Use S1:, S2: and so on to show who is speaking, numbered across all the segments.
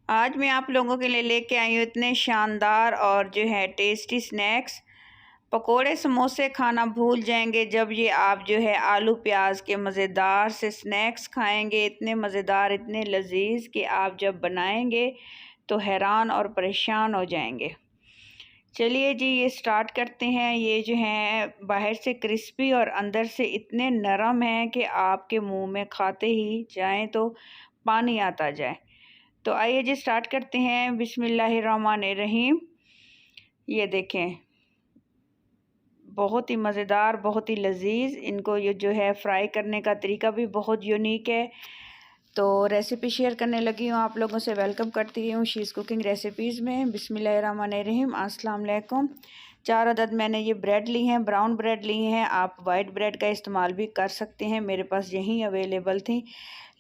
S1: आज मैं आप लोगों के लिए लेके आई हूँ इतने शानदार और जो है टेस्टी स्नैक्स। पकोड़े समोसे खाना भूल जाएंगे जब ये आप जो है आलू प्याज के मज़ेदार से स्नैक्स खाएंगे। इतने मज़ेदार, इतने लजीज कि आप जब बनाएंगे तो हैरान और परेशान हो जाएंगे। चलिए जी, ये स्टार्ट करते हैं। ये जो है बाहर से क्रिस्पी और अंदर से इतने नरम हैं कि आपके मुंह में खाते ही जाएं तो पानी आता जाए। तो आइए जी स्टार्ट करते हैं। बिस्मिल्लाहिर्रहमानिर्रहीम। ये देखें, बहुत ही मज़ेदार, बहुत ही लजीज। इनको ये जो है फ्राई करने का तरीका भी बहुत यूनिक है। तो रेसिपी शेयर करने लगी हूँ, आप लोगों से वेलकम करती हूँ शीज़ कुकिंग रेसिपीज़ में। बिस्मिल्लाहिर्रहमानिर्रहीम। अस्सलाम वालेकुम। 4 अदद मैंने ये ब्रेड ली हैं, ब्राउन ब्रेड ली हैं। आप वाइट ब्रेड का इस्तेमाल भी कर सकते हैं, मेरे पास यही अवेलेबल थी।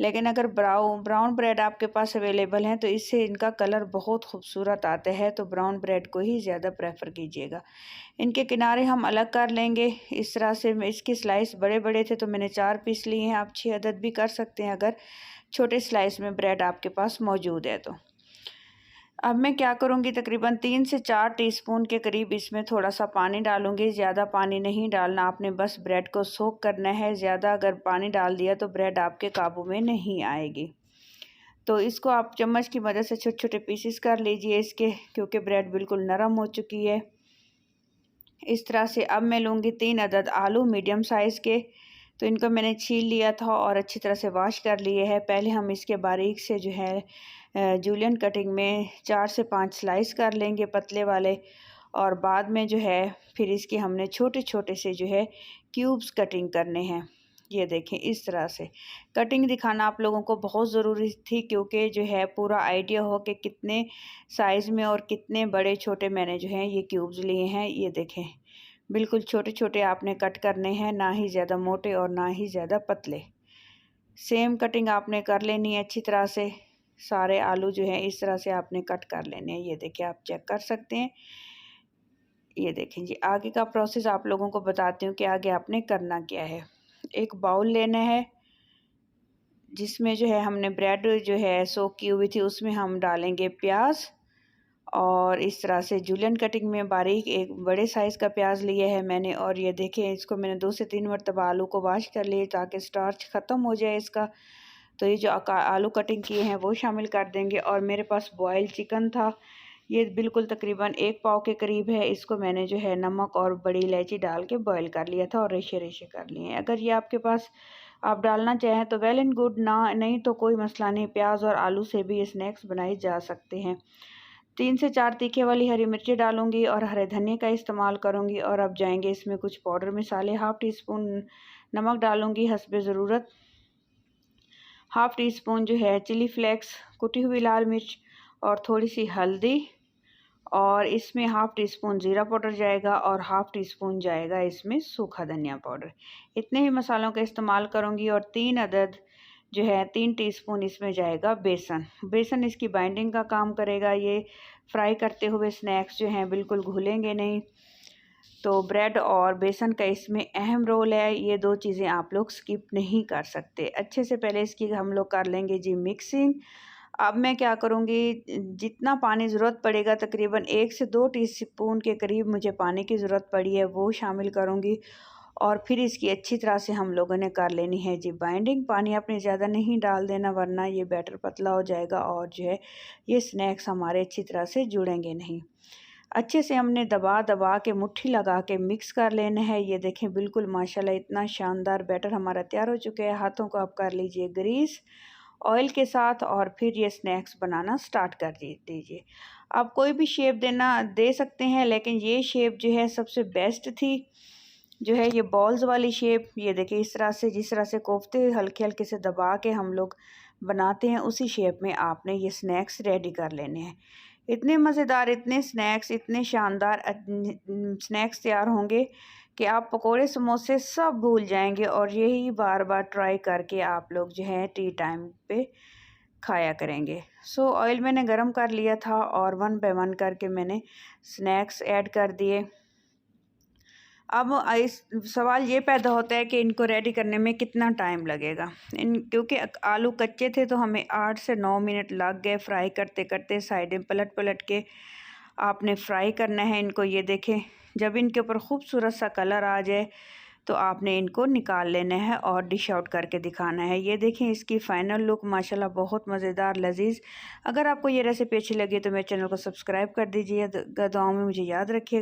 S1: लेकिन अगर ब्राउन ब्रेड आपके पास अवेलेबल हैं तो इससे इनका कलर बहुत खूबसूरत आता है, तो ब्राउन ब्रेड को ही ज़्यादा प्रेफर कीजिएगा। इनके किनारे हम अलग कर लेंगे इस तरह से। इसके स्लाइस बड़े बड़े थे तो मैंने 4 पीस लिए हैं। आप 6 अदद भी कर सकते हैं अगर छोटे स्लाइस में ब्रेड आपके पास मौजूद है तो। अब मैं क्या करूँगी, तकरीबन 3 से 4 टीस्पून के करीब इसमें थोड़ा सा पानी डालूँगी। ज़्यादा पानी नहीं डालना आपने, बस ब्रेड को सोक करना है। ज़्यादा अगर पानी डाल दिया तो ब्रेड आपके काबू में नहीं आएगी। तो इसको आप चम्मच की मदद से छोटे छोटे पीसेस कर लीजिए इसके, क्योंकि ब्रेड बिल्कुल नरम हो चुकी है। इस तरह से अब मैं लूँगी 3 अदद आलू मीडियम साइज़ के। तो इनको मैंने छील लिया था और अच्छी तरह से वॉश कर लिए है। पहले हम इसके बारीक से जो है जूलियन कटिंग में 4 से 5 स्लाइस कर लेंगे, पतले वाले। और बाद में जो है फिर इसके हमने छोटे छोटे से जो है क्यूब्स कटिंग करने हैं। ये देखें, इस तरह से कटिंग दिखाना आप लोगों को बहुत ज़रूरी थी, क्योंकि जो है पूरा आइडिया हो कि कितने साइज़ में और कितने बड़े छोटे मैंने जो है ये क्यूब्स लिए हैं। ये देखें, बिल्कुल छोटे छोटे आपने कट करने हैं, ना ही ज़्यादा मोटे और ना ही ज़्यादा पतले। सेम कटिंग आपने कर लेनी है अच्छी तरह से। सारे आलू जो हैं इस तरह से आपने कट कर लेने हैं। ये देखिए, आप चेक कर सकते हैं। ये देखें जी, आगे का प्रोसेस आप लोगों को बताती हूँ कि आगे आपने करना क्या है। एक बाउल लेना है जिसमें जो है हमने ब्रेड जो है सोक की हुई थी, उसमें हम डालेंगे प्याज। और इस तरह से जूलियन कटिंग में बारीक एक बड़े साइज़ का प्याज लिया है मैंने। और ये देखें, इसको मैंने 2 से 3 मरतबा आलू को वॉश कर लिए ताकि स्टार्च ख़त्म हो जाए इसका। तो ये जो आलू कटिंग किए हैं वो शामिल कर देंगे। और मेरे पास बॉयल चिकन था, ये बिल्कुल तकरीबन 1 पाव के करीब है। इसको मैंने जो है नमक और बड़ी इलायची डाल के बॉयल कर लिया था और रेशे रेशे कर लिए हैं। अगर ये आपके पास आप डालना चाहें तो वेल एंड गुड, ना नहीं तो कोई मसला नहीं। प्याज और आलू से भी ये स्नैक्स बनाए जा सकते हैं। 3 से 4 तीखे वाली हरी मिर्ची डालूंगी और हरे धनिया का इस्तेमाल करूंगी। और अब जाएंगे इसमें कुछ पाउडर मसाले। हाफ़ टी स्पून नमक डालूंगी हस्बे ज़रूरत। हाफ़ टी स्पून जो है चिली फ्लेक्स, कुटी हुई लाल मिर्च और थोड़ी सी हल्दी। और इसमें हाफ़ टी स्पून ज़ीरा पाउडर जाएगा और हाफ़ टी स्पून जाएगा इसमें सूखा धनिया पाउडर। इतने ही मसालों का इस्तेमाल करूंगी। और 3 अदद जो है 3 टीस्पून इसमें जाएगा बेसन। बेसन इसकी बाइंडिंग का काम करेगा। ये फ्राई करते हुए स्नैक्स जो हैं बिल्कुल घुलेंगे नहीं। तो ब्रेड और बेसन का इसमें अहम रोल है। ये 2 चीज़ें आप लोग स्किप नहीं कर सकते। अच्छे से पहले इसकी हम लोग कर लेंगे जी मिक्सिंग। अब मैं क्या करूँगी, जितना पानी ज़रूरत पड़ेगा, तकरीबन 1 से 2 टीस्पून के करीब मुझे पानी की ज़रूरत पड़ी है, वो शामिल करूँगी। और फिर इसकी अच्छी तरह से हम लोगों ने कर लेनी है जी बाइंडिंग। पानी आपने ज़्यादा नहीं डाल देना, वरना ये बैटर पतला हो जाएगा और जो है ये स्नैक्स हमारे अच्छी तरह से जुड़ेंगे नहीं। अच्छे से हमने दबा दबा के मुट्ठी लगा के मिक्स कर लेना है। ये देखें, बिल्कुल माशाल्लाह इतना शानदार बैटर हमारा तैयार हो चुका है। हाथों को आप कर लीजिए ग्रीस ऑयल के साथ और फिर ये स्नैक्स बनाना स्टार्ट कर दीजिए। आप कोई भी शेप दे सकते हैं, लेकिन ये शेप जो है सबसे बेस्ट थी, जो है ये बॉल्स वाली शेप। ये देखिए, इस तरह से, जिस तरह से कोफ्ते हल्के हल्के से दबा के हम लोग बनाते हैं, उसी शेप में आपने ये स्नैक्स रेडी कर लेने हैं। इतने मज़ेदार, इतने स्नैक्स, इतने शानदार स्नैक्स तैयार होंगे कि आप पकोड़े समोसे सब भूल जाएंगे। और यही बार बार ट्राई करके आप लोग जो है टी टाइम पे खाया करेंगे। सो ऑयल मैंने गरम कर लिया था और 1 बाय 1 करके मैंने स्नैक्स ऐड कर दिए। अब इस सवाल ये पैदा होता है कि इनको रेडी करने में कितना टाइम लगेगा। क्योंकि आलू कच्चे थे तो हमें 8 से 9 मिनट लग गए फ्राई करते करते। साइडें पलट पलट के आपने फ्राई करना है इनको। ये देखें, जब इनके ऊपर खूबसूरत सा कलर आ जाए तो आपने इनको निकाल लेना है और डिश आउट करके दिखाना है। ये देखें इसकी फ़ाइनल लुक माशाल्लाह बहुत मज़ेदार लजीज़। अगर आपको ये रेसिपी अच्छी लगी तो मेरे चैनल को सब्सक्राइब कर दीजिए। दुआओं में मुझे याद रखिए।